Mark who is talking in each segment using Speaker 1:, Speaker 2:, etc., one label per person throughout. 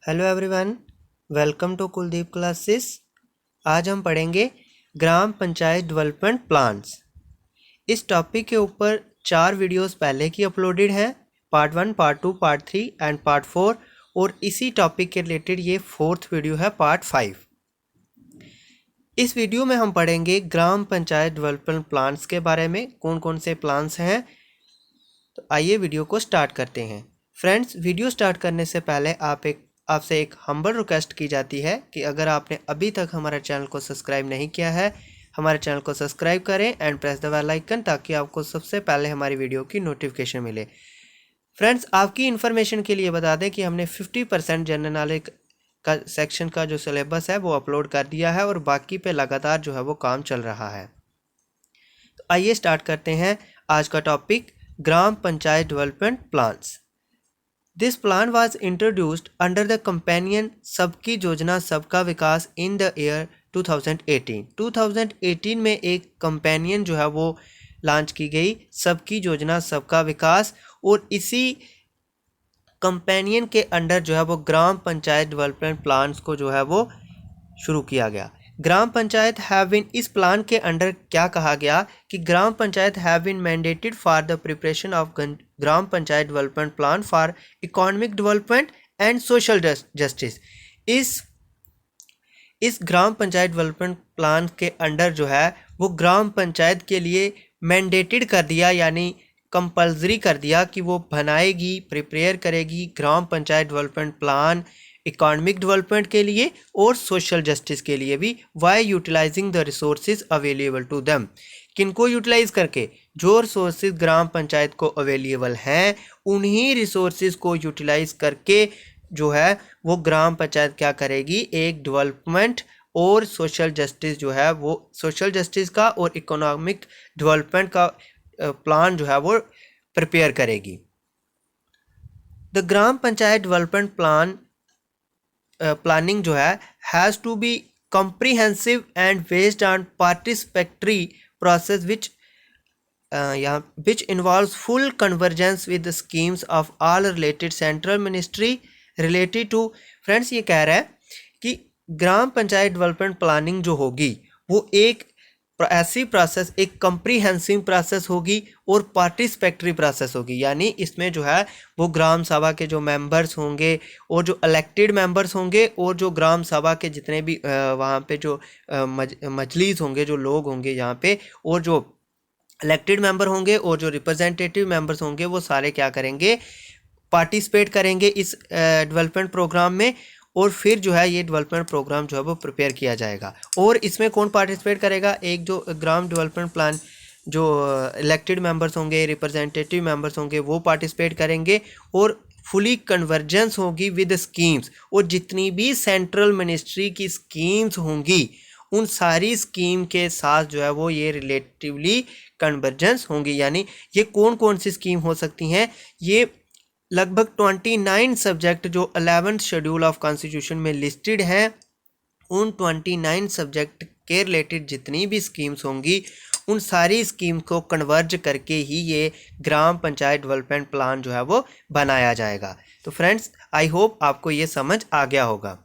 Speaker 1: Hello everyone, welcome to Kuldeep classes. आज हम पढ़ेंगे ग्राम पंचायत डेवलपमेंट प्लान्स। इस टॉपिक के ऊपर 4 वीडियोस पहले की अपलोडेड हैं, part 1, part 2, part 3 and part 4। और इसी टॉपिक के रिलेटेड ये 4th वीडियो है, पार्ट 5। इस वीडियो में हम पढ़ेंगे ग्राम पंचायत डेवलपमेंट प्लान्स के बारे में, कौन कौन से प्लान्स हैं। तो आइए वीडियो को स्टार्ट करते हैं। फ्रेंड्स, वीडियो स्टार्ट करने से पहले आपसे एक हम्बल रिक्वेस्ट की जाती है कि अगर आपने अभी तक हमारे चैनल को सब्सक्राइब नहीं किया है, हमारे चैनल को सब्सक्राइब करें and press the bell icon, ताकि आपको सबसे पहले हमारी वीडियो की नोटिफिकेशन मिले। फ्रेंड्स, आपकी इन्फॉर्मेशन के लिए बता दें कि हमने 50% जनरल नॉलेज का सेक्शन का जो सिलेबस है वो अपलोड कर दिया है और बाकी पे लगातार जो है वो काम चल रहा है। तो आइए स्टार्ट करते हैं आज का topic, gram panchayat development plans. This plan was introduced under the companion सबकी योजना सबका विकास in the year 2018। 2018 में एक कंपेनियन जो है वो लॉन्च की गई, सबकी योजना सबका विकास, और इसी कंपेनियन के अंडर जो है वो ग्राम पंचायत डेवलपमेंट प्लान्स को जो है वो शुरू किया गया। ग्राम पंचायत हैव बीन, इस प्लान के अंडर क्या कहा गया कि gram panchayat have been mandated for the preparation of gram panchayat development plan for economic development and social justice. इस ग्राम पंचायत डेवलपमेंट प्लान के अंडर जो है वो ग्राम पंचायत के लिए मैंडेटेड कर दिया, यानी कंपल्सरी कर दिया कि वो बनाएगी, प्रिपेयर करेगी gram panchayat development plan economic development के लिए और सोशल जस्टिस के लिए भी। By utilizing the resources available to them, किनको यूटिलाइज करके, जो रिसोर्सेज ग्राम पंचायत को अवेलेबल हैं उन्हीं रिसोर्सेज को यूटिलाइज करके जो है वो ग्राम पंचायत क्या करेगी, एक डेवलपमेंट और सोशल जस्टिस जो है वो सोशल जस्टिस का और इकोनॉमिक डेवलपमेंट का प्लान जो है वो प्रिपेयर करेगी। The gram panchayat development planning जो है has to be comprehensive and based on participatory process which involves full convergence with the schemes of all related central ministry related to। Friends, ये कह रहा है कि ग्राम पंचायत डेवलपमेंट प्लानिंग जो होगी वो एक ऐसी प्रोसेस, एक कंप्रीहेंसिव प्रोसेस होगी और पार्टिसिपेटरी प्रोसेस होगी, यानी इसमें जो है वो ग्राम सभा के जो मेंबर्स होंगे और जो इलेक्टेड मेंबर्स होंगे और जो ग्राम सभा के जितने भी वहाँ पे जो मजलिस होंगे, जो लोग होंगे यहाँ पे, और जो इलेक्टेड मेंबर होंगे और जो रिप्रेजेंटेटिव मेंबर्स होंगे, वो सारे क्या करेंगे, पार्टिसिपेट करेंगे इस डेवलपमेंट प्रोग्राम में। और फिर जो है ये डेवलपमेंट प्रोग्राम जो है वो प्रिपेयर किया जाएगा। और इसमें कौन पार्टिसिपेट करेगा, एक जो ग्राम डेवलपमेंट प्लान जो इलेक्टेड मेंबर्स होंगे, रिप्रेजेंटेटिव मेंबर्स होंगे, वो पार्टिसिपेट करेंगे और फुली कन्वर्जेंस होगी विद स्कीम्स, और जितनी भी सेंट्रल मिनिस्ट्री की स्कीम्स होंगी उन सारी स्कीम के साथ जो है वो ये रिलेटिवली कन्वर्जेंस होंगी। यानी ये कौन कौन सी स्कीम हो सकती हैं, ये लगभग 29 सब्जेक्ट जो 11th शेड्यूल ऑफ कॉन्स्टिट्यूशन में लिस्टेड हैं, उन 29 सब्जेक्ट के रिलेटेड जितनी भी स्कीम्स होंगी उन सारी स्कीम को कन्वर्ज करके ही ये ग्राम पंचायत डेवलपमेंट प्लान जो है वो बनाया जाएगा। तो फ्रेंड्स, आई होप आपको ये समझ आ गया होगा।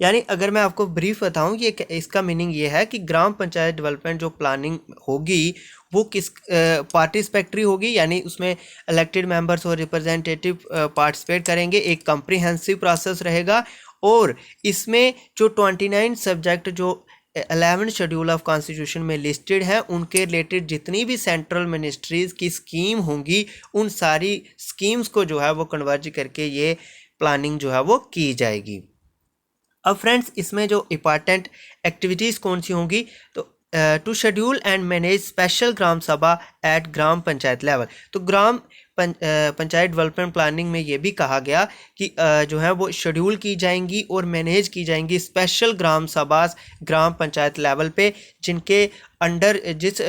Speaker 1: यानी अगर मैं आपको ब्रीफ बताऊं, ये इसका मीनिंग ये है कि ग्राम पंचायत डेवलपमेंट जो प्लानिंग होगी वो किस पार्टिसिपेटरी होगी, यानी उसमें इलेक्टेड मेंबर्स और रिप्रेजेंटेटिव पार्टिसिपेट करेंगे, एक कम्प्रीहेंसिव प्रोसेस रहेगा। और इसमें जो 29 सब्जेक्ट जो 11th शेड्यूल ऑफ कॉन्स्टिट्यूशन में लिस्टेड हैं उनके रिलेटेड जितनी भी सेंट्रल मिनिस्ट्रीज़ की स्कीम होंगी उन सारी स्कीम्स को जो है वो कन्वर्ज करके ये प्लानिंग जो है वो की जाएगी। अब फ्रेंड्स, इसमें जो इम्पॉर्टेंट एक्टिविटीज़ कौन सी होंगी, तो to schedule and manage special gram sabha at gram panchayat level. तो ग्राम पंचायत डेवलपमेंट प्लानिंग में ये भी कहा गया कि जो है वो शेड्यूल की जाएंगी और मैनेज की जाएंगी स्पेशल ग्राम सभा ग्राम पंचायत लेवल पे, जिनके अंडर जिस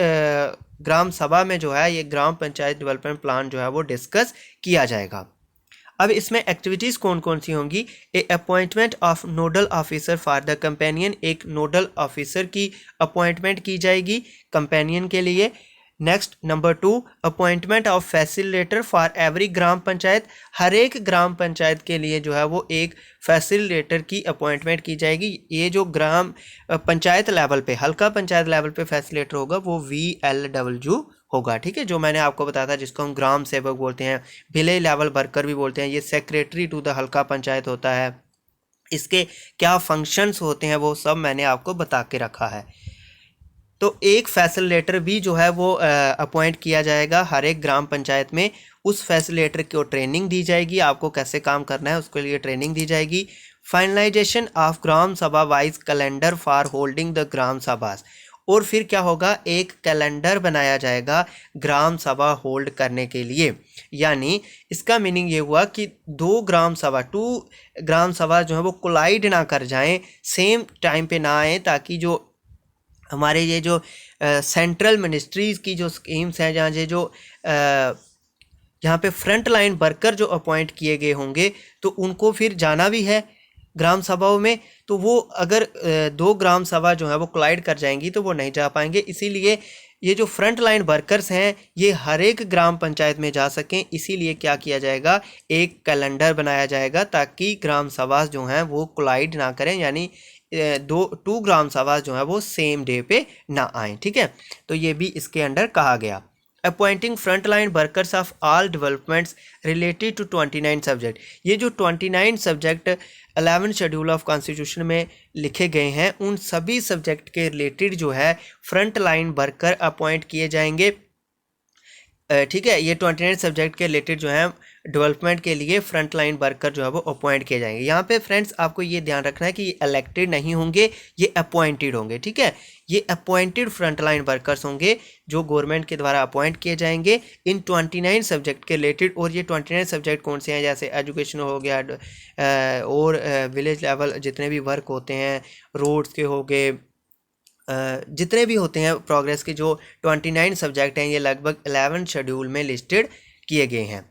Speaker 1: ग्राम सभा में जो है ये ग्राम पंचायत डेवलपमेंट प्लान जो है वो डिस्कस किया जाएगा। अब इसमें एक्टिविटीज़ कौन कौन सी होंगी, a appointment of nodal officer for the campaign, एक नोडल ऑफिसर की अपॉइंटमेंट की जाएगी कंपेनियन के लिए। Next number 2, appointment of facilitator for every gram panchayat. हर एक ग्राम पंचायत के लिए जो है वो एक फैसिलिटेटर की अपॉइंटमेंट की जाएगी। ये जो ग्राम पंचायत लेवल पे, हल्का पंचायत लेवल पे फैसिलिटेटर होगा वो VLW होगा, ठीक है, जो मैंने आपको बताया था, जिसको हम ग्राम सेवक बोलते हैं, विलेज लेवल वर्कर भी बोलते हैं। ये सेक्रेटरी टू द हल्का पंचायत होता है। इसके क्या फंक्शंस होते हैं वो सब मैंने आपको बता के रखा है। तो एक फैसिलिटेटर भी जो है वो अपॉइंट किया जाएगा हर एक ग्राम पंचायत में। उस फैसिलिटेटर को ट्रेनिंग दी जाएगी, आपको कैसे काम करना है उसके लिए ट्रेनिंग दी जाएगी। Finalisation of gram sabha wise calendar for holding the gram sabhas. और फिर क्या होगा, एक कैलेंडर बनाया जाएगा ग्राम सभा होल्ड करने के लिए। यानी इसका मीनिंग ये हुआ कि टू ग्राम सभा जो है वो कोलाइड ना कर जाएं, सेम टाइम पे ना आए, ताकि जो हमारे ये जो सेंट्रल मिनिस्ट्रीज़ की जो स्कीम्स हैं, जहाँ पे फ्रंट लाइन वर्कर जो अपॉइंट किए गए होंगे तो उनको फिर जाना भी है ग्राम सभाओं में, तो वो अगर दो ग्राम सभा जो है वो कोलाइड कर जाएंगी तो वो नहीं जा पाएंगे। इसीलिए ये जो फ्रंट लाइन वर्कर्स हैं ये हर एक ग्राम पंचायत में जा सकें, इसीलिए क्या किया जाएगा, एक कैलेंडर बनाया जाएगा ताकि ग्राम सभा जो हैं वो कोलाइड ना करें, यानी टू ग्राम सभा जो है वो सेम डे पे ना आए, ठीक है। तो ये भी इसके अंडर कहा गया। Appointing front line workers of all developments related to 29 subject. ये जो 29 सब्जेक्ट 11 शेड्यूल ऑफ कॉन्स्टिट्यूशन में लिखे गए हैं, उन सभी सब्जेक्ट के रिलेटेड जो है फ्रंट लाइन वर्कर अपॉइंट किए जाएंगे, ठीक है। ये 29 सब्जेक्ट के रिलेटेड जो है डेवलपमेंट के लिए फ्रंट लाइन वर्कर जो है वो अपॉइंट किए जाएंगे। यहाँ पे फ्रेंड्स आपको ये ध्यान रखना है कि ये इलेक्टेड नहीं होंगे, ये अपॉइंटेड होंगे, ठीक है। ये अपॉइंटेड फ्रंट लाइन वर्कर्स होंगे जो गवर्नमेंट के द्वारा अपॉइंट किए जाएंगे इन 29 सब्जेक्ट के रिलेटेड। और ये 29 सब्जेक्ट कौन से हैं, जैसे एजुकेशन हो गया, और विलेज लेवल जितने भी वर्क होते हैं, रोड्स के हो गए, जितने भी होते हैं प्रोग्रेस के जो 29 सब्जेक्ट हैं, ये लगभग 11 शेड्यूल में लिस्टेड किए गए हैं।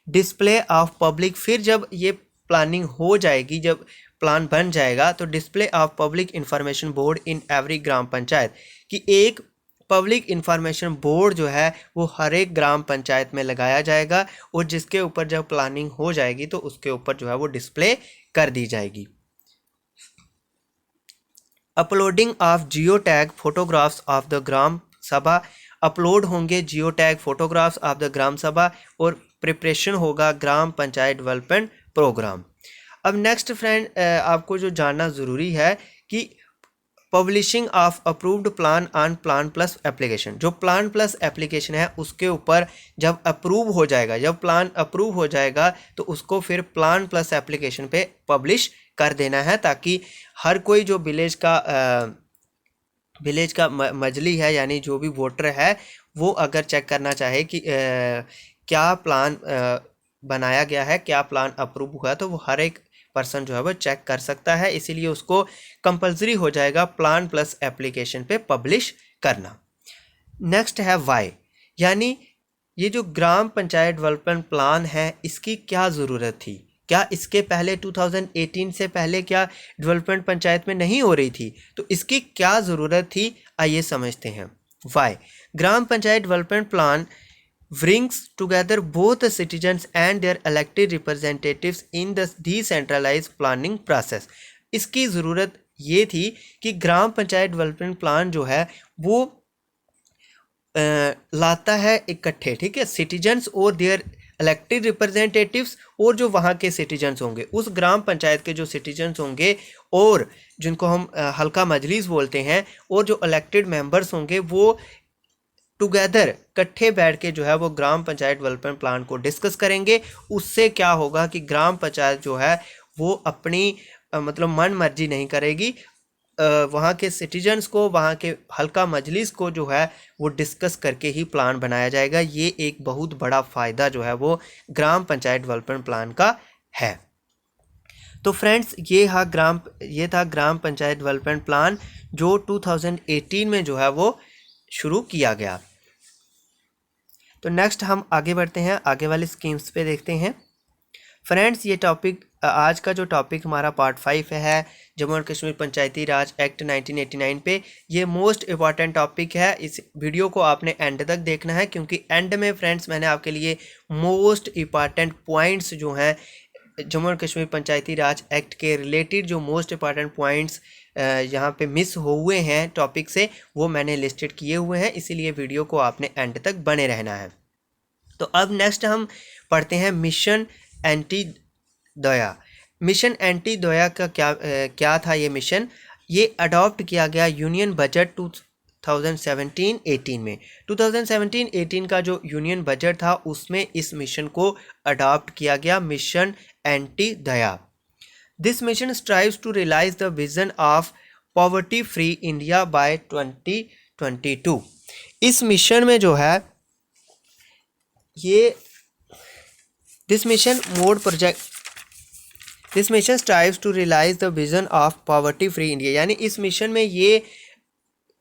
Speaker 1: डिस्प्ले ऑफ पब्लिक, फिर जब ये प्लानिंग हो जाएगी, जब प्लान बन जाएगा तो display of public information board in every gram panchayat, कि एक पब्लिक इंफॉर्मेशन बोर्ड जो है वो हर एक ग्राम पंचायत में लगाया जाएगा, और जिसके ऊपर जब प्लानिंग हो जाएगी तो उसके ऊपर जो है वो डिस्प्ले कर दी जाएगी। Uploading of geo tag photographs of the gram sabha, upload होंगे geo tag photographs of the gram sabha, और प्रिपरेशन होगा ग्राम पंचायत डेवलपमेंट प्रोग्राम। अब नेक्स्ट फ्रेंड आपको जो जानना ज़रूरी है कि publishing of approved plan on plan plus application, जो प्लान प्लस एप्लीकेशन है उसके ऊपर जब अप्रूव हो जाएगा, जब प्लान अप्रूव हो जाएगा तो उसको फिर प्लान प्लस एप्लीकेशन पे पब्लिश कर देना है, ताकि हर कोई जो विलेज का मजली है, यानी जो भी वोटर है, वो अगर चेक करना चाहे कि क्या प्लान बनाया गया है, क्या प्लान अप्रूव हुआ है, तो वो हर एक पर्सन जो है वो चेक कर सकता है। इसीलिए उसको कंपलसरी हो जाएगा प्लान प्लस एप्लीकेशन पे पब्लिश करना। नेक्स्ट है वाई, यानी ये जो ग्राम पंचायत डेवलपमेंट प्लान है इसकी क्या ज़रूरत थी, क्या इसके पहले 2018 से पहले क्या डेवलपमेंट पंचायत में नहीं हो रही थी, तो इसकी क्या ज़रूरत थी, आइए समझते हैं। Why, gram panchayat development plan brings together both the citizens and their elected representatives in the decentralized planning process। इसकी ज़रूरत ये थी कि ग्राम पंचायत डेवलपमेंट प्लान जो है वो लाता है इकट्ठे, ठीक है, सिटीजन्स और देयर इलेक्टेड रिप्रेजेंटेटिव्स, और जो वहाँ के सिटीजन्स होंगे, उस ग्राम पंचायत के जो सिटीजन्स होंगे और जिनको हम हल्का मजलिस बोलते हैं, और जो इलेक्टेड मेंबर्स होंगे, वो टुगेदर इकट्ठे बैठ के जो है वो ग्राम पंचायत डेवलपमेंट प्लान को डिस्कस करेंगे। उससे क्या होगा कि ग्राम पंचायत जो है वो अपनी मतलब मन मर्जी नहीं करेगी, वहाँ के सिटीजन्स को, वहाँ के हल्का मजलिस को जो है वो डिस्कस करके ही प्लान बनाया जाएगा। ये एक बहुत बड़ा फ़ायदा जो है वो ग्राम पंचायत डेवलपमेंट प्लान का है। तो फ्रेंड्स ये था ग्राम पंचायत डेवलपमेंट प्लान जो 2018 में जो है वो शुरू किया गया। तो नेक्स्ट हम आगे बढ़ते हैं, आगे वाली स्कीम्स पे देखते हैं। फ्रेंड्स ये टॉपिक आज का जो टॉपिक हमारा पार्ट 5 है Jammu and Kashmir Panchayati Raj act 1989 पे, ये मोस्ट इम्पॉर्टेंट टॉपिक है। इस वीडियो को आपने एंड तक देखना है क्योंकि एंड में फ्रेंड्स मैंने आपके लिए मोस्ट इम्पॉर्टेंट पॉइंट्स जो हैं Jammu and Kashmir Panchayati Raj act के रिलेटेड जो मोस्ट इम्पॉर्टेंट पॉइंट्स यहाँ पे मिस हुए हैं टॉपिक से, वो मैंने लिस्टेड किए हुए हैं, इसीलिए वीडियो को आपने एंड तक बने रहना है। तो अब नेक्स्ट हम पढ़ते हैं मिशन एंटी दया। मिशन एंटी दया का क्या था ये मिशन? ये अडॉप्ट किया गया यूनियन बजट 2017-18 में। 2017-18 का जो यूनियन बजट था उसमें इस मिशन को अडॉप्ट किया गया, mission Antyodaya. This mission strives to realise the vision of poverty free India by 2022। इस मिशन में जो है ये this mission strives to realise the vision of poverty free India, यानी इस मिशन में ये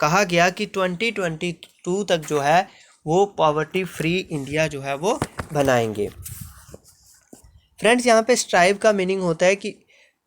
Speaker 1: कहा गया कि 2022 तक जो है वो पॉवर्टी फ्री इंडिया जो है वो बनाएंगे। फ्रेंड्स यहाँ पे स्ट्राइव का मीनिंग होता है कि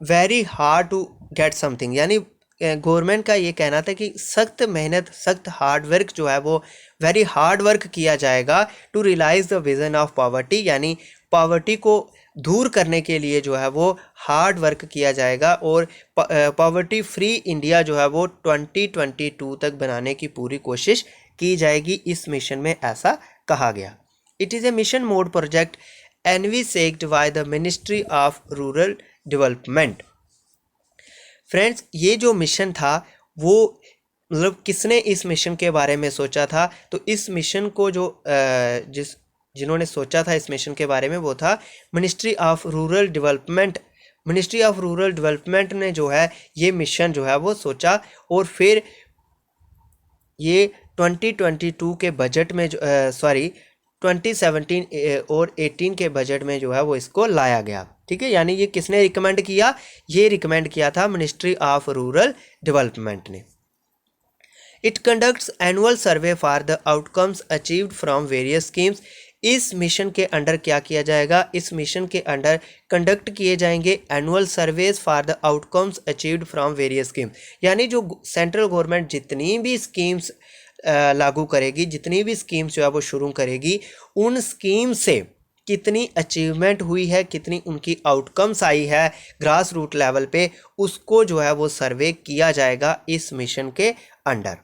Speaker 1: very hard to get something, यानी गवर्नमेंट का ये कहना था कि सख्त मेहनत, सख्त हार्ड वर्क जो है वो वेरी हार्ड वर्क किया जाएगा to realise the vision of poverty, यानी पॉवर्टी को दूर करने के लिए जो है वो हार्ड वर्क किया जाएगा और पॉवर्टी फ्री इंडिया जो है वो 2022 तक बनाने की पूरी कोशिश की जाएगी। इस मिशन में ऐसा कहा गया। It is a mission mode project envisaged by the ministry of rural development. Friends ये जो मिशन था वो मतलब किसने इस मिशन के बारे में सोचा था? तो इस मिशन को जो जिन्होंने सोचा था इस मिशन के बारे में वो था ministry of rural development. Ministry of rural development ने जो है ये मिशन जो है वो सोचा और फिर ये 2022 के बजट में 2017 और 18 के बजट में जो है वो इसको लाया गया। ठीक है, यानी ये किसने रिकमेंड किया? ये रिकमेंड किया था मिनिस्ट्री ऑफ रूरल डेवलपमेंट ने। It conducts annual survey for the outcomes achieved from various schemes. इस मिशन के अंडर क्या किया जाएगा? इस मिशन के अंडर कंडक्ट किए जाएंगे annual surveys for the outcomes achieved from various scheme, यानी जो सेंट्रल गवर्नमेंट जितनी भी स्कीम्स लागू करेगी, जितनी भी स्कीम्स जो है वो शुरू करेगी, उन स्कीम से कितनी अचीवमेंट हुई है, कितनी उनकी आउटकम्स आई है ग्रास रूट लेवल पे, उसको जो है वो सर्वे किया जाएगा इस मिशन के under.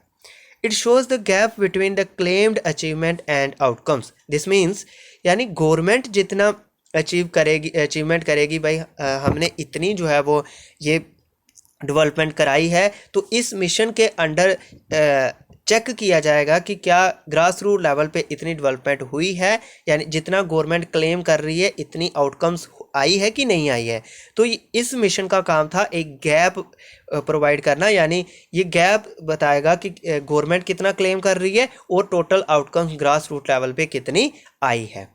Speaker 1: It shows the gap between the claimed achievement and outcomes. This means यानी गवर्नमेंट जितना अचीवमेंट करेगी भाई हमने इतनी जो है वो ये डेवलपमेंट कराई है, तो इस मिशन के अंडर चेक किया जाएगा कि क्या ग्रास रूट लेवल पे इतनी डेवलपमेंट हुई है, यानी जितना गवर्नमेंट क्लेम कर रही है इतनी आउटकम्स आई है कि नहीं आई है। तो इस मिशन का काम था एक गैप प्रोवाइड करना, यानी ये गैप बताएगा कि गवर्नमेंट कितना क्लेम कर रही है और total outcomes grass root level पे कितनी आई है।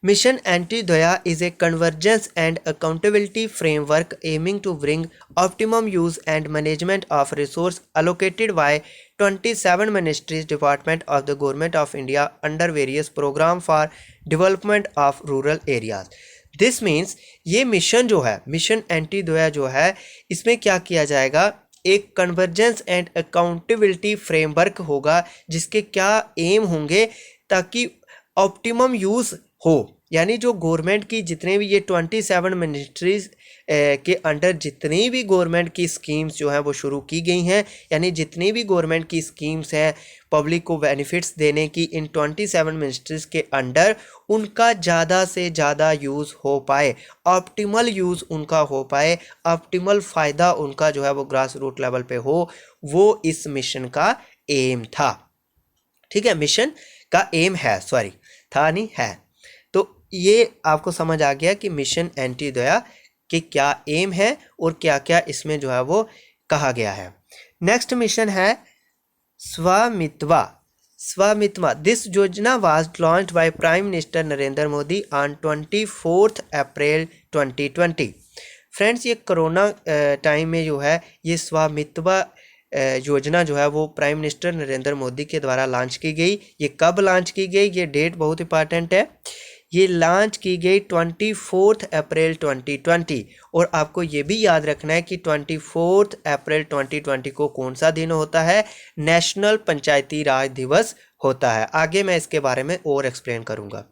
Speaker 1: Mission Anti-Daya is a convergence and accountability framework aiming to bring optimum use and management of resource allocated by 27 ministries department of the Government of India under various program for development of rural areas. This means ये mission जो है, mission anti दया जो है, इसमें क्या किया जाएगा? एक कन्वर्जेंस एंड अकाउंटेबिलिटी फ्रेमवर्क होगा जिसके क्या एम होंगे ताकि ऑप्टिमम यूज़ हो, यानी जो गवर्नमेंट की जितने भी ये 27 मिनिस्ट्रीज के अंडर जितनी भी गवर्नमेंट की स्कीम्स जो हैं वो शुरू की गई हैं, यानी जितनी भी गवर्नमेंट की स्कीम्स हैं पब्लिक को बेनिफिट्स देने की इन 27 मिनिस्ट्रीज के अंडर, उनका ज़्यादा से ज़्यादा यूज़ हो पाए, ऑप्टिमल यूज़ उनका हो पाए, ऑप्टिमल फ़ायदा उनका जो है वो ग्रास रूट लेवल पे हो, वो इस मिशन का एम था। ठीक है, मिशन का एम है, सॉरी था नहीं है। तो ये आपको समझ आ गया कि मिशन एंटी दया के क्या एम है और क्या क्या इसमें जो है वो कहा गया है। नेक्स्ट मिशन है स्वामित्वा। स्वामित्वा दिस योजना was launched by prime minister Narendra Modi on 24 April 2020। Friends ये कोरोना टाइम में जो है ये स्वामित्वा योजना जो है वो प्राइम मिनिस्टर नरेंद्र मोदी के द्वारा लॉन्च की गई। ये कब लॉन्च की गई, ये डेट बहुत इंपॉर्टेंट है। ये लॉन्च की गई 24 अप्रैल 2020। और आपको ये भी याद रखना है कि 24 अप्रैल 2020 को कौन सा दिन होता है, नेशनल पंचायती राज दिवस होता है। आगे मैं इसके बारे में और एक्सप्लेन करूँगा।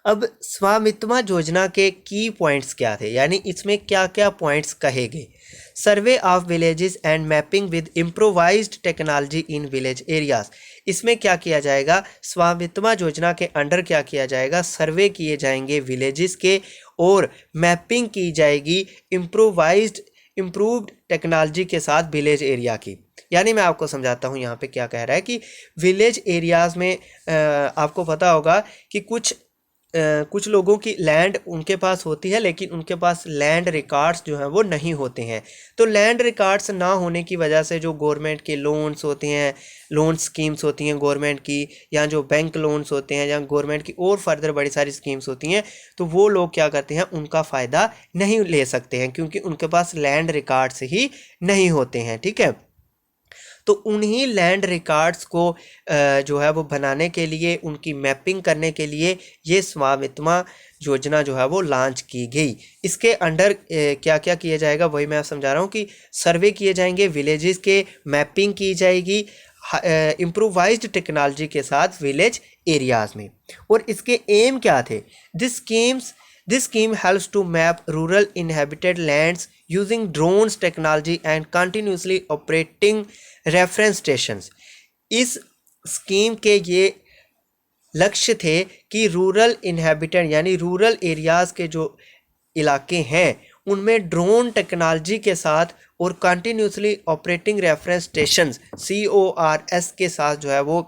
Speaker 1: अब स्वामित्व योजना के की पॉइंट्स क्या थे, यानी इसमें क्या क्या पॉइंट्स कहे गए। Survey of villages and mapping with improvised technology in village areas. इसमें क्या किया जाएगा, स्वामित्व योजना के अंडर क्या किया जाएगा, सर्वे किए जाएंगे विलेजेस के और मैपिंग की जाएगी इम्प्रूव्ड टेक्नोलॉजी के साथ विलेज एरिया की। यानी मैं आपको समझाता हूँ यहाँ पे क्या कह रहा है कि विलेज एरियाज़ में आपको पता होगा कि कुछ लोगों की लैंड उनके पास होती है, लेकिन उनके पास लैंड रिकॉर्ड्स जो हैं वो नहीं होते हैं। तो लैंड रिकॉर्ड्स ना होने की वजह से जो गवर्नमेंट के लोन्स होते हैं, लोन स्कीम्स होती हैं गवर्नमेंट की, या जो बैंक लोन्स होते हैं, या गवर्नमेंट की और फर्दर बड़ी सारी स्कीम्स होती हैं, तो वो लोग क्या करते हैं, उनका फ़ायदा नहीं ले सकते हैं क्योंकि उनके पास लैंड रिकॉर्ड्स ही नहीं होते हैं। ठीक है, तो उन्हीं लैंड रिकॉर्ड्स को जो है वो बनाने के लिए, उनकी मैपिंग करने के लिए ये स्वामित्व योजना जो है वो लॉन्च की गई। इसके अंडर क्या क्या किया जाएगा वही मैं समझा रहा हूँ कि सर्वे किए जाएंगे विलेजेस के, मैपिंग की जाएगी इम्प्रोवाइज्ड टेक्नोलॉजी के साथ विलेज एरियाज़ में। और इसके एम क्या थे, This scheme helps to map rural inhabited lands using drones technology and continuously operating reference stations। इस स्कीम के ये लक्ष्य थे कि रूरल इनहेबिटेड यानी रूरल एरियाज़ के जो इलाके हैं उनमें ड्रोन टेक्नोलॉजी के साथ और continuously operating reference stations CORS के साथ जो है वो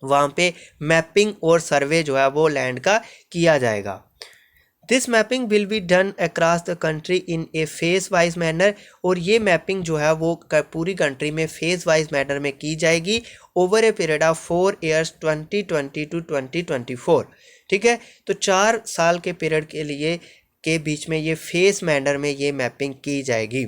Speaker 1: वहाँ पे मैपिंग और सर्वे जो है वो लैंड का किया जाएगा। This mapping will be done across the country in A phase wise manner. और ये मैपिंग जो है वो पूरी कंट्री में फेज वाइज मैनर में की जाएगी over a period of 4 years 2020 to 2024। ठीक है, तो 4 साल के पीरियड के लिए के बीच में ये फेज मैनर में ये मैपिंग की जाएगी।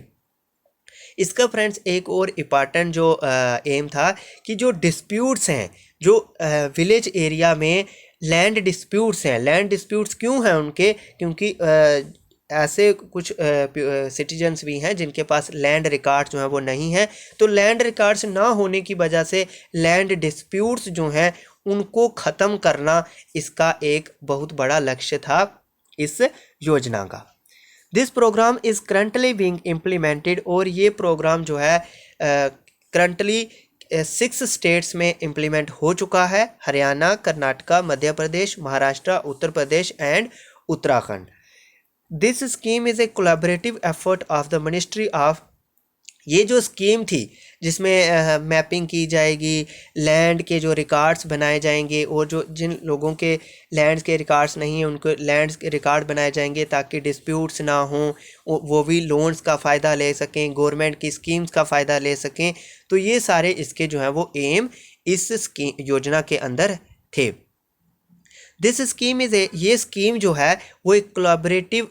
Speaker 1: इसका फ्रेंड्स एक और इम्पॉर्टेंट जो एम था कि जो डिस्प्यूट्स हैं, जो विलेज एरिया में लैंड डिस्प्यूट्स हैं, लैंड डिस्प्यूट्स क्यों हैं उनके, क्योंकि ऐसे कुछ सिटीजन्स भी हैं जिनके पास लैंड रिकॉर्ड्स जो हैं वो नहीं हैं। तो लैंड रिकॉर्ड्स ना होने की वजह से लैंड डिस्प्यूट्स जो हैं उनको ख़त्म करना इसका एक बहुत बड़ा लक्ष्य था इस योजना का। This programme is currently being implemented. और ये प्रोग्राम जो है करंटली 6 स्टेट्स में इम्प्लीमेंट हो चुका है, Haryana, Karnataka, Madhya Pradesh, Maharashtra, Uttar Pradesh and Uttarakhand. This scheme is a collaborative effort of the ministry of. ये जो स्कीम थी जिसमें मैपिंग की जाएगी, लैंड के जो रिकॉर्ड्स बनाए जाएंगे और जो जिन लोगों के लैंड्स के रिकॉर्ड्स नहीं हैं उनको लैंड्स के रिकॉर्ड बनाए जाएंगे ताकि डिस्प्यूट्स ना हों, वो भी लोन्स का फ़ायदा ले सकें, गवर्नमेंट की स्कीम्स का फ़ायदा ले सकें। तो ये सारे इसके जो हैं वो एम इस स्कीम योजना के अंदर थे। दिस स्कीम इज़ ये स्कीम जो है वो एक collaborative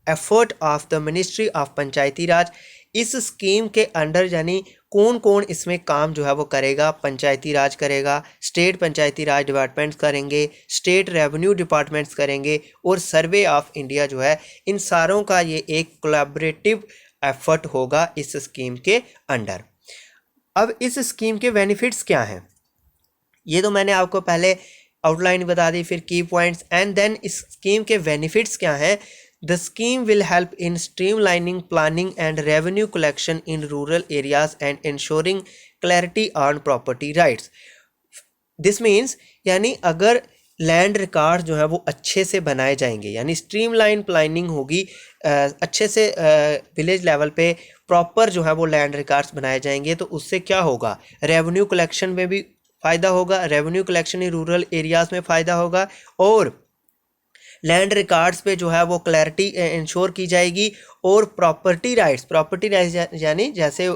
Speaker 1: effort of the ministry of Panchayati Raj. इस स्कीम के अंडर यानी कौन कौन इसमें काम जो है वो करेगा, पंचायती राज करेगा, स्टेट पंचायती राज डिपार्टमेंट्स करेंगे, स्टेट रेवेन्यू डिपार्टमेंट्स करेंगे और सर्वे ऑफ इंडिया जो है, इन सारों का ये एक कोलैबोरेटिव एफर्ट होगा इस स्कीम के अंडर। अब इस स्कीम के बेनिफिट्स क्या हैं, ये तो मैंने आपको पहले आउटलाइन बता दी, फिर की पॉइंट्स एंड देन इस स्कीम के बेनिफिट्स क्या हैं। The scheme will help in streamlining planning and revenue collection in rural areas and ensuring clarity on property rights. This means यानी अगर लैंड रिकॉर्ड जो है वो अच्छे से बनाए जाएंगे, यानी स्ट्रीमलाइन प्लानिंग होगी, अच्छे से विलेज लेवल पे प्रॉपर जो है वो लैंड रिकॉर्ड्स बनाए जाएंगे, तो उससे क्या होगा, रेवेन्यू कलेक्शन में भी फ़ायदा होगा, revenue collection in rural areas में फ़ायदा होगा और लैंड रिकॉर्ड्स पे जो है वो क्लैरिटी इंश्योर की जाएगी। और प्रॉपर्टी राइट्स यानी जैसे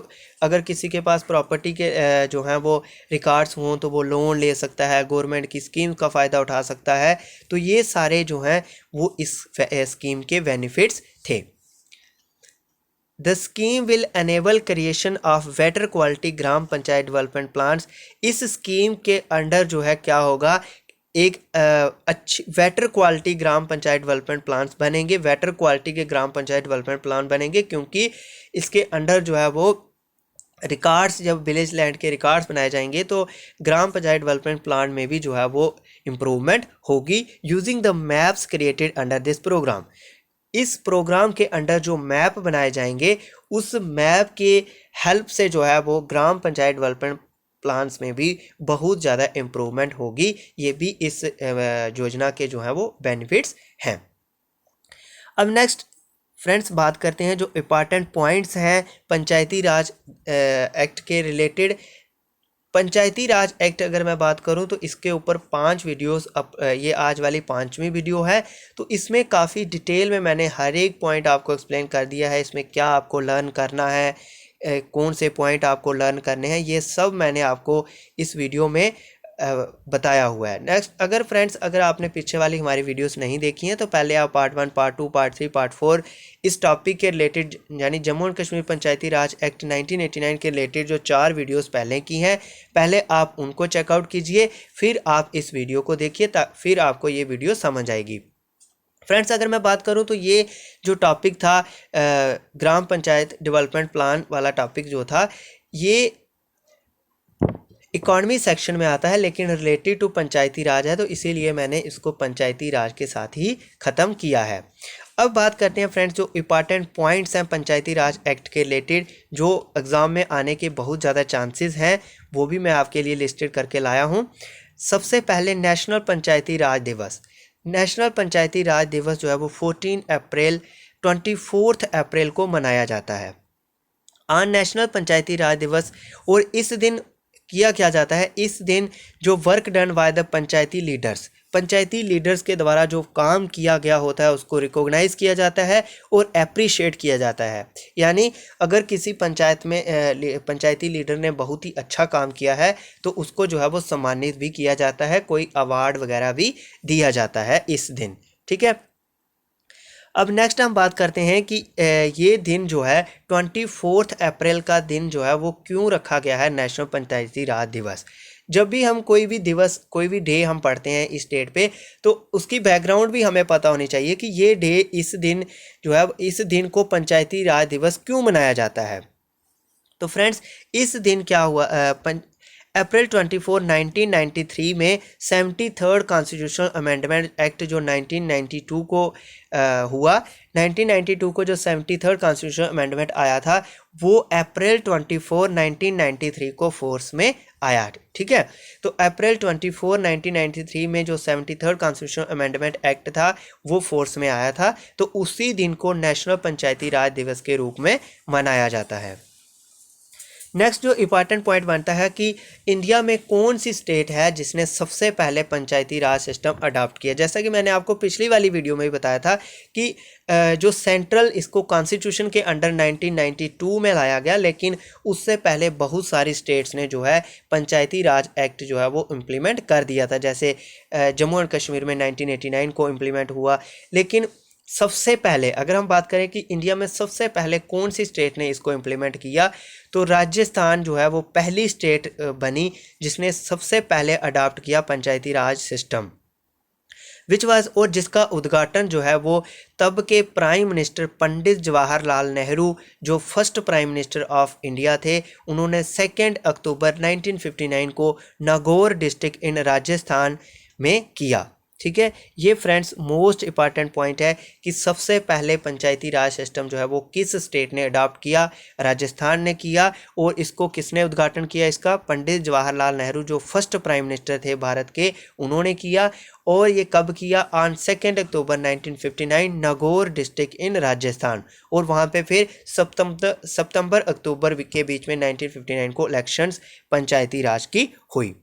Speaker 1: अगर किसी के पास प्रॉपर्टी के जो हैं वो रिकॉर्ड्स हों तो वो लोन ले सकता है, गवर्नमेंट की स्कीम का फ़ायदा उठा सकता है। तो ये सारे जो हैं वो इस स्कीम के बेनिफिट्स थे। The scheme will enable creation of better quality gram panchayat development plans. इस स्कीम के अंडर जो है क्या होगा, एक अच्छी बेटर क्वालिटी ग्राम पंचायत डेवलपमेंट प्लान्स बनेंगे, बेटर क्वालिटी के ग्राम पंचायत डेवलपमेंट प्लान बनेंगे, क्योंकि इसके अंडर जो है वो रिकॉर्ड्स, जब विलेज लैंड के रिकॉर्ड्स बनाए जाएंगे तो ग्राम पंचायत डेवलपमेंट प्लान में भी जो है वो इम्प्रूवमेंट होगी using the maps created under this programme. इस प्रोग्राम के अंडर जो मैप बनाए जाएंगे उस मैप के हेल्प से जो है वो ग्राम पंचायत डेवलपमेंट प्लान्स में भी बहुत ज़्यादा इम्प्रूवमेंट होगी। ये भी इस योजना के जो है वो बेनिफिट्स हैं। अब नेक्स्ट फ्रेंड्स बात करते हैं जो इम्पॉर्टेंट पॉइंट्स हैं पंचायती राज एक्ट के रिलेटेड। पंचायती राज एक्ट अगर मैं बात करूं तो इसके ऊपर 5 वीडियोस ये आज वाली 5वीं वीडियो है। तो इसमें काफ़ी डिटेल में मैंने हर एक पॉइंट आपको एक्सप्लेन कर दिया है, इसमें क्या आपको लर्न करना है, कौन से पॉइंट आपको लर्न करने हैं, ये सब मैंने आपको इस वीडियो में बताया हुआ है। नेक्स्ट अगर फ्रेंड्स अगर आपने पीछे वाली हमारी वीडियोस नहीं देखी हैं तो पहले आप पार्ट 1, पार्ट 2, पार्ट 3, पार्ट 4 इस टॉपिक के रिलेटेड यानी Jammu and Kashmir Panchayati Raj act 1989 के रिलेटेड जो 4 वीडियोस पहले की हैं, पहले आप उनको चेकआउट कीजिए, फिर आप इस वीडियो को देखिए, फिर आपको ये वीडियो समझ आएगी। फ्रेंड्स अगर मैं बात करूं तो ये जो टॉपिक था ग्राम पंचायत डेवलपमेंट प्लान वाला टॉपिक जो था, ये इकॉनमी सेक्शन में आता है लेकिन रिलेटेड टू पंचायती राज है, तो इसीलिए मैंने इसको पंचायती राज के साथ ही ख़त्म किया है। अब बात करते हैं फ्रेंड्स जो इम्पॉर्टेंट पॉइंट्स हैं पंचायती राज एक्ट के रिलेटेड, जो एग्ज़ाम में आने के बहुत ज़्यादा चांसेस हैं, वो भी मैं आपके लिए लिस्टेड करके लाया हूँ। सबसे पहले नेशनल पंचायती राज दिवस। नेशनल पंचायती राज दिवस जो है वो 24 अप्रैल को मनाया जाता है ऑन नेशनल पंचायती राज दिवस। और इस दिन किया क्या जाता है, इस दिन जो work done by the Panchayati leaders के द्वारा जो काम किया गया होता है उसको रिकॉग्नाइज किया जाता है और अप्रिशिएट किया जाता है। यानी अगर किसी पंचायत में पंचायती लीडर ने बहुत ही अच्छा काम किया है तो उसको जो है वो सम्मानित भी किया जाता है, कोई अवार्ड वगैरह भी दिया जाता है इस दिन, ठीक है। अब नेक्स्ट हम बात करते हैं कि ये दिन जो है 24 अप्रैल का दिन जो है वो क्यों रखा गया है नेशनल पंचायती राज दिवस। जब भी हम कोई भी दिवस, कोई भी डे हम पढ़ते हैं इस डेट पे, तो उसकी बैकग्राउंड भी हमें पता होनी चाहिए कि ये डे, इस दिन जो है, इस दिन को पंचायती राज दिवस क्यों मनाया जाता है। तो फ्रेंड्स इस दिन क्या हुआ, अप्रैल 24, 1993 में 73rd कॉन्स्टिट्यूशनल अमेंडमेंट एक्ट जो 1992 को हुआ, 1992 को जो 73rd कॉन्स्टिट्यूशनल अमेंडमेंट आया था वो अप्रैल 24, 1993 को फोर्स में आया, ठीक है। तो अप्रैल 24, 1993 में जो 73rd कॉन्स्टिट्यूशनल अमेंडमेंट एक्ट था वो फोर्स में आया था, तो उसी दिन को नेशनल पंचायती राज दिवस के रूप में मनाया जाता है। नेक्स्ट जो इम्पॉर्टेंट पॉइंट बनता है कि इंडिया में कौन सी स्टेट है जिसने सबसे पहले पंचायती राज सिस्टम अडॉप्ट किया। जैसा कि मैंने आपको पिछली वाली वीडियो में भी बताया था कि जो सेंट्रल इसको कॉन्स्टिट्यूशन के अंडर 1992 में लाया गया, लेकिन उससे पहले बहुत सारी स्टेट्स ने जो है पंचायती राज एक्ट जो है वो इम्प्लीमेंट कर दिया था। जैसे जम्मू एंड कश्मीर में 1989 को इम्प्लीमेंट हुआ, लेकिन सबसे पहले अगर हम बात करें कि इंडिया में सबसे पहले कौन सी स्टेट ने इसको इम्प्लीमेंट किया, तो राजस्थान जो है वो पहली स्टेट बनी जिसने सबसे पहले अडॉप्ट किया पंचायती राज सिस्टम, विच वाज, और जिसका उद्घाटन जो है वो तब के प्राइम मिनिस्टर पंडित जवाहरलाल नेहरू जो first prime minister of India थे, उन्होंने 2 अक्टूबर 1959 को नागौर डिस्ट्रिक्ट इन राजस्थान में किया, ठीक है। ये फ्रेंड्स मोस्ट इंपॉर्टेंट पॉइंट है कि सबसे पहले पंचायती राज सिस्टम जो है वो किस स्टेट ने अडॉप्ट किया, राजस्थान ने किया, और इसको किसने उद्घाटन किया, इसका पंडित जवाहरलाल नेहरू जो फर्स्ट प्राइम मिनिस्टर थे भारत के, उन्होंने किया। और ये कब किया, on 2 October 1959 Nagaur district in Rajasthan, और वहाँ पे फिर सितंबर अक्टूबर के बीच में 1959 को इलेक्शंस पंचायती राज की हुई।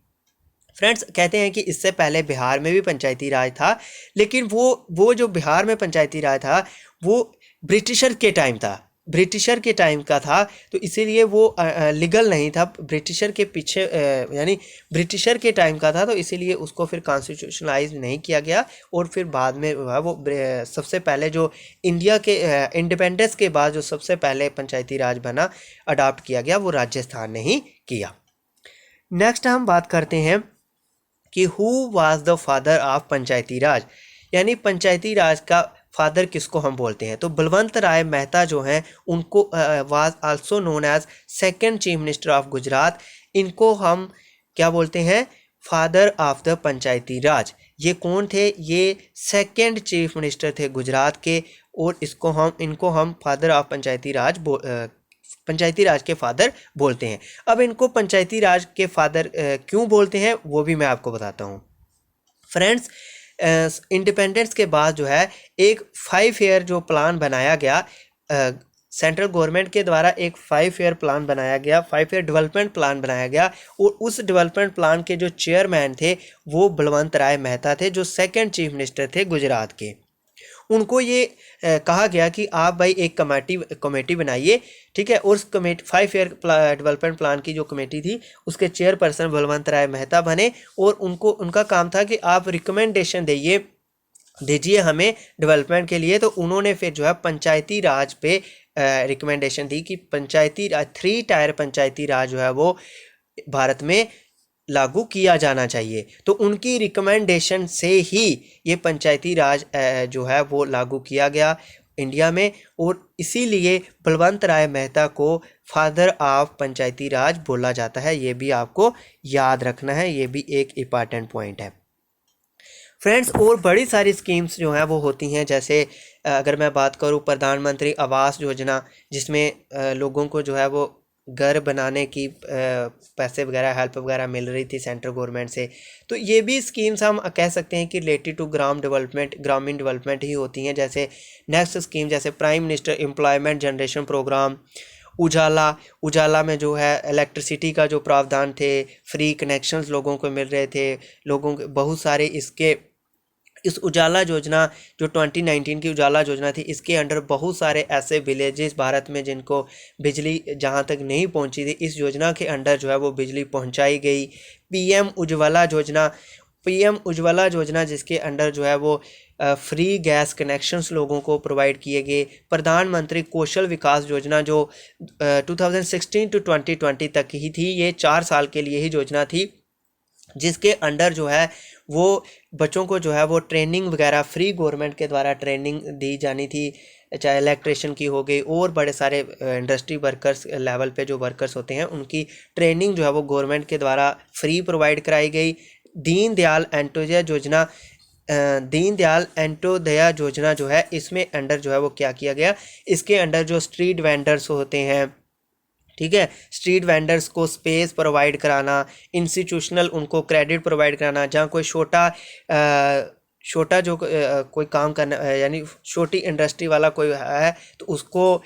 Speaker 1: फ्रेंड्स कहते हैं कि इससे पहले बिहार में भी पंचायती राज था, लेकिन वो जो बिहार में पंचायती राज था वो ब्रिटिशर के टाइम था, ब्रिटिशर के टाइम का था, तो इसीलिए वो लीगल नहीं था, ब्रिटिशर के पीछे यानी ब्रिटिशर के टाइम का था, तो इसीलिए उसको फिर कॉन्स्टिट्यूशनलाइज नहीं किया गया। और फिर बाद में वो सबसे पहले जो इंडिया के इंडिपेंडेंस के बाद जो सबसे पहले पंचायती राज बना, अडॉप्ट किया गया, वो राजस्थान ने ही किया। नेक्स्ट हम बात करते हैं कि who was the father of Panchayati Raj, यानी पंचायती राज का फादर किसको हम बोलते हैं। तो बलवंत राय मेहता जो हैं उनको was also known as second chief minister of Gujarat, इनको हम क्या बोलते हैं, father of the Panchayati Raj. ये कौन थे, ये सेकंड चीफ मिनिस्टर थे गुजरात के, और इनको हम फादर ऑफ पंचायती राज के फादर बोलते हैं। अब इनको पंचायती राज के फादर क्यों बोलते हैं वो भी मैं आपको बताता हूँ। फ्रेंड्स, इंडिपेंडेंस के बाद जो है एक 5 ईयर जो प्लान बनाया गया, सेंट्रल गवर्नमेंट के द्वारा एक 5 ईयर प्लान बनाया गया, 5 ईयर डेवलपमेंट प्लान बनाया गया, और उस डेवलपमेंट प्लान के जो चेयरमैन थे वो बलवंत राय मेहता थे, जो सेकंड चीफ मिनिस्टर थे गुजरात के। उनको ये कहा गया कि आप भाई एक कमेटी बनाइए, ठीक है, और उस कमेटी 5 ईयर डेवलपमेंट प्लान की जो कमेटी थी उसके चेयरपर्सन बलवंत राय मेहता बने, और उनका काम था कि आप रिकमेंडेशन दीजिए हमें डेवलपमेंट के लिए। तो उन्होंने फिर जो है पंचायती राज पे रिकमेंडेशन दी कि पंचायती राज 3 टायर पंचायती राज जो है वो भारत में लागू किया जाना चाहिए। तो उनकी रिकमेंडेशन से ही ये पंचायती राज जो है वो लागू किया गया इंडिया में, और इसीलिए बलवंत राय मेहता को फादर ऑफ पंचायती राज बोला जाता है। ये भी आपको याद रखना है, ये भी एक इम्पॉर्टेंट पॉइंट है फ्रेंड्स। और बड़ी सारी स्कीम्स जो हैं वो होती हैं, जैसे अगर मैं बात करूं प्रधानमंत्री आवास योजना, जिसमें लोगों को जो है वो घर बनाने की पैसे वगैरह हेल्प वगैरह मिल रही थी सेंट्रल गवर्नमेंट से। तो ये भी स्कीम्स हम कह सकते हैं कि रिलेटेड टू ग्रामीण डेवलपमेंट ही होती हैं। जैसे नेक्स्ट स्कीम जैसे prime minister employment generation programme, Ujala में जो है इलेक्ट्रिसिटी का जो प्रावधान थे, फ्री कनेक्शंस लोगों को मिल रहे थे, लोगों के बहुत सारे इस उजाला योजना जो 2019 की उजाला योजना थी, इसके अंडर बहुत सारे ऐसे विलेजेस भारत में जिनको बिजली जहां तक नहीं पहुंची थी, इस योजना के अंडर जो है वो बिजली पहुंचाई गई। पीएम उज्ज्वला योजना जिसके अंडर जो है वो फ्री गैस कनेक्शंस लोगों को प्रोवाइड किए गए। प्रधानमंत्री कौशल विकास योजना जो 2016 टू 2020 तक ही थी, ये 4 साल के लिए ही योजना थी, जिसके अंडर जो है वो बच्चों को जो है वो ट्रेनिंग वगैरह फ्री गवर्नमेंट के द्वारा ट्रेनिंग दी जानी थी, चाहे इलेक्ट्रिशियन की हो गई और बड़े सारे इंडस्ट्री वर्कर्स लेवल पे जो वर्कर्स होते हैं उनकी ट्रेनिंग जो है वो गवर्नमेंट के द्वारा फ्री प्रोवाइड कराई गई। दीनदयाल अंत्योदया योजना जो है, इसमें अंडर जो है वो क्या किया गया, इसके अंडर जो स्ट्रीट वेंडर्स होते हैं, ठीक है, स्ट्रीट वेंडर्स को स्पेस प्रोवाइड कराना, इंस्टीट्यूशनल उनको क्रेडिट प्रोवाइड कराना, जहाँ कोई छोटा जो कोई काम करना यानी छोटी इंडस्ट्री वाला कोई है तो उसको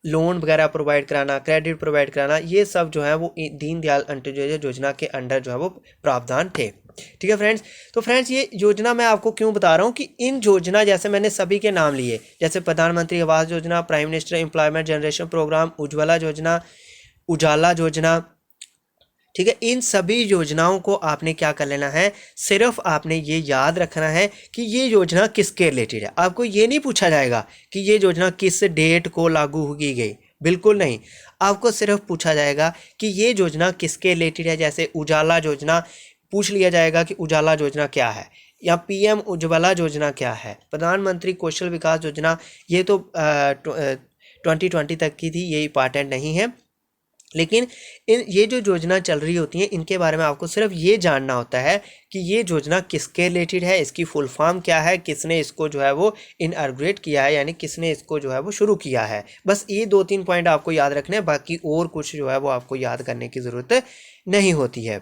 Speaker 1: लोन वगैरह प्रोवाइड कराना, क्रेडिट प्रोवाइड कराना, ये सब जो है वो दीनदयाल अंत्योदय योजना के अंडर जो है वो प्रावधान थे। ठीक है फ्रेंड्स, तो फ्रेंड्स ये योजना मैं आपको क्यों बता रहा हूँ कि इन योजना जैसे मैंने सभी के नाम लिए, जैसे Pradhanmantri Awas Yojana, prime minister employment generation programme, Ujjwala Yojana, Ujala योजना, ठीक है, इन सभी योजनाओं को आपने क्या कर लेना है, सिर्फ आपने ये याद रखना है कि ये योजना किसके रिलेटेड है। आपको ये नहीं पूछा जाएगा कि ये योजना किस डेट को लागू की गई, बिल्कुल नहीं, आपको सिर्फ पूछा जाएगा कि ये योजना किसके रिलेटेड है। जैसे उजाला योजना पूछ लिया जाएगा कि उजाला योजना क्या है, या पीएम उज्ज्वला योजना क्या है, प्रधानमंत्री कौशल विकास योजना, ये तो 2020 तक की थी, ये इंपॉर्टेंट नहीं है। लेकिन ये जो योजना चल रही होती हैं इनके बारे में आपको सिर्फ ये जानना होता है कि ये योजना किसके रिलेटेड है, इसकी फुल फॉर्म क्या है, किसने इसको जो है वो इनऑर्गेनेट किया है, यानी किसने इसको जो है वो शुरू किया है। बस ये 2-3 पॉइंट आपको याद रखने हैं, बाकी और कुछ जो है वो आपको याद करने की ज़रूरत नहीं होती है।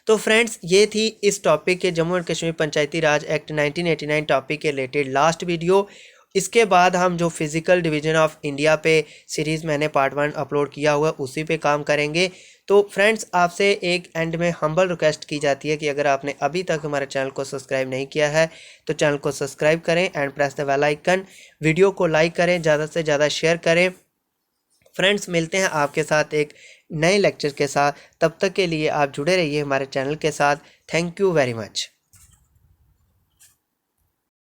Speaker 1: तो फ्रेंड्स ये थी इस टॉपिक के Jammu and Kashmir Panchayati Raj act 1989 topic के रिलेटेड लास्ट वीडियो। इसके बाद हम जो फिज़िकल डिवीज़न ऑफ इंडिया पे सीरीज़ मैंने पार्ट 1 अपलोड किया हुआ उसी पे काम करेंगे। तो फ्रेंड्स आपसे एक एंड में हम्बल रिक्वेस्ट की जाती है कि अगर आपने अभी तक हमारे चैनल को सब्सक्राइब नहीं किया है तो चैनल को सब्सक्राइब करें and press the bell icon, video को लाइक करें, ज़्यादा से ज़्यादा शेयर करें। फ्रेंड्स मिलते हैं आपके साथ एक नए लेक्चर के साथ, तब तक के लिए आप जुड़े रहिए हमारे चैनल के साथ। Thank you very much.